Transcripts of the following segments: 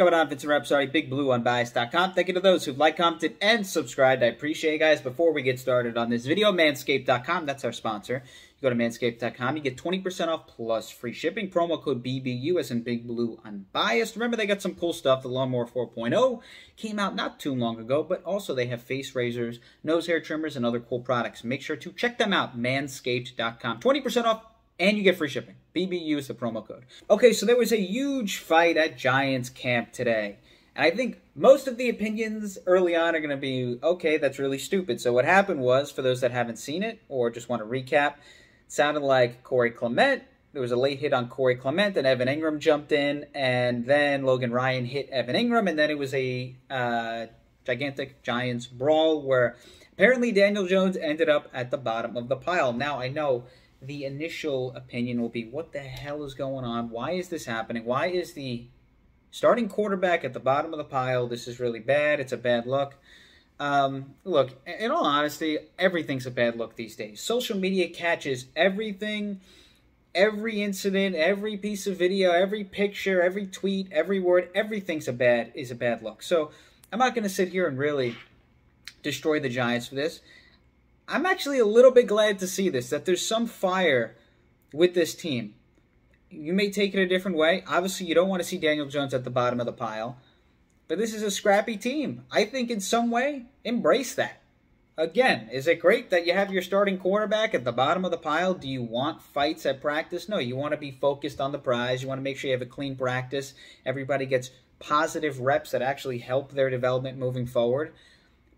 going on? Vincent Rep, sorry, BigBlueUnbiased.com. Thank you to those who've liked, commented, and subscribed. I appreciate you guys. Before we get started on this video, Manscaped.com, that's our sponsor. You go to Manscaped.com, you get 20% off plus free shipping. Promo code BBU as in Big Blue Unbiased. Remember, they got some cool stuff. The Lawnmower 4.0 came out not too long ago, but also they have face razors, nose hair trimmers, and other cool products. Make sure to check them out, Manscaped.com. 20% off, and you get free shipping. BBU is the promo code. Okay, so there was a huge fight at Giants camp today. And I think most of the opinions early on are going to be, okay, that's really stupid. So what happened was, for those that haven't seen it or just want to recap, it sounded like Corey Clement. There was a late hit on Corey Clement, and Evan Ingram jumped in, and then Logan Ryan hit Evan Ingram, and then it was a gigantic Giants brawl where apparently Daniel Jones ended up at the bottom of the pile. Now, I know the initial opinion will be, what the hell is going on? Why is this happening? Why is the starting quarterback at the bottom of the pile? This is really bad. It's a bad look. Look, in all honesty, everything's a bad look these days. Social media catches everything, every incident, every piece of video, every picture, every tweet, every word, everything's a bad look. So I'm not going to sit here and really destroy the Giants for this. I'm actually a little bit glad to see this, that there's some fire with this team. You may take it a different way. Obviously, you don't want to see Daniel Jones at the bottom of the pile. But this is a scrappy team. I think in some way, embrace that. Again, is it great that you have your starting quarterback at the bottom of the pile? Do you want fights at practice? No, you want to be focused on the prize. You want to make sure you have a clean practice. Everybody gets positive reps that actually help their development moving forward.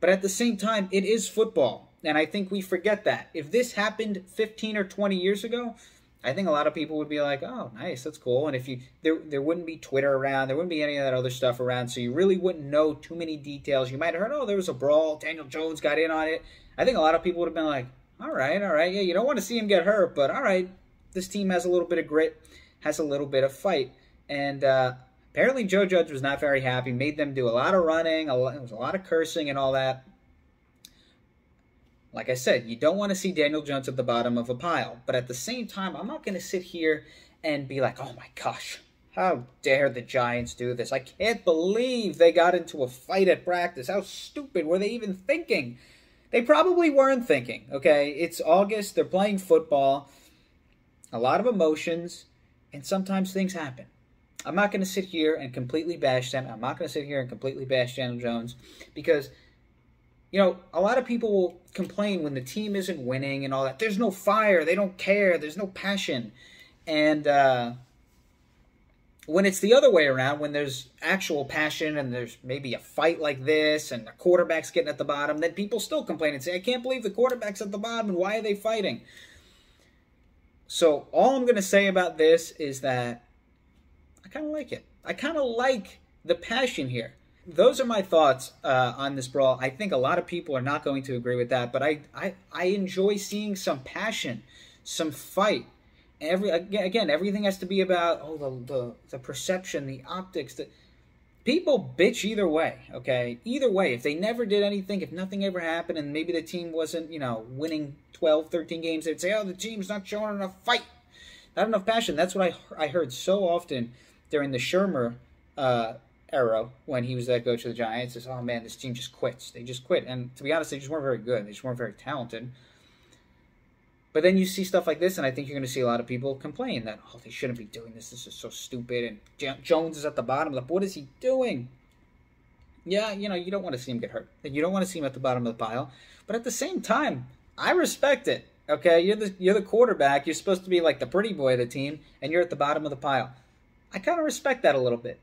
But at the same time, it is football. And I think we forget that. If this happened 15 or 20 years ago, I think a lot of people would be like, oh, nice, that's cool. And if there wouldn't be Twitter around, there wouldn't be any of that other stuff around, so you really wouldn't know too many details. You might have heard, oh, there was a brawl, Daniel Jones got in on it. I think a lot of people would have been like, all right, yeah, you don't want to see him get hurt, but all right, this team has a little bit of grit, has a little bit of fight. And apparently Joe Judge was not very happy, made them do a lot of running, there was a lot of cursing and all that. Like I said, you don't want to see Daniel Jones at the bottom of a pile. But at the same time, I'm not going to sit here and be like, oh my gosh, how dare the Giants do this? I can't believe they got into a fight at practice. How stupid were they even thinking? They probably weren't thinking, okay? It's August, they're playing football, a lot of emotions, and sometimes things happen. I'm not going to sit here and completely bash them. I'm not going to sit here and completely bash Daniel Jones because, you know, a lot of people will complain when the team isn't winning and all that. There's no fire. They don't care. There's no passion. And when it's the other way around, when there's actual passion and there's maybe a fight like this and the quarterback's getting at the bottom, then people still complain and say, I can't believe the quarterback's at the bottom and why are they fighting? So all I'm going to say about this is that I kind of like it. I kind of like the passion here. Those are my thoughts on this brawl. I think a lot of people are not going to agree with that, but I enjoy seeing some passion, some fight. Again, everything has to be about the perception, the optics. People bitch either way, okay? Either way, if they never did anything, if nothing ever happened, and maybe the team wasn't, you know, winning 12, 13 games, they'd say, oh, the team's not showing enough fight, not enough passion. That's what I heard so often during the Shermer era when he was that coach of the Giants is, oh man, this team just quits. They just quit. And to be honest, they just weren't very good. They just weren't very talented. But then you see stuff like this, and I think you're going to see a lot of people complain that, oh, they shouldn't be doing this. This is so stupid. And Jones is at the bottom of the, what is he doing? Yeah, you know, you don't want to see him get hurt. You don't want to see him at the bottom of the pile. But at the same time, I respect it. Okay, you're the quarterback. You're supposed to be like the pretty boy of the team, and you're at the bottom of the pile. I kind of respect that a little bit.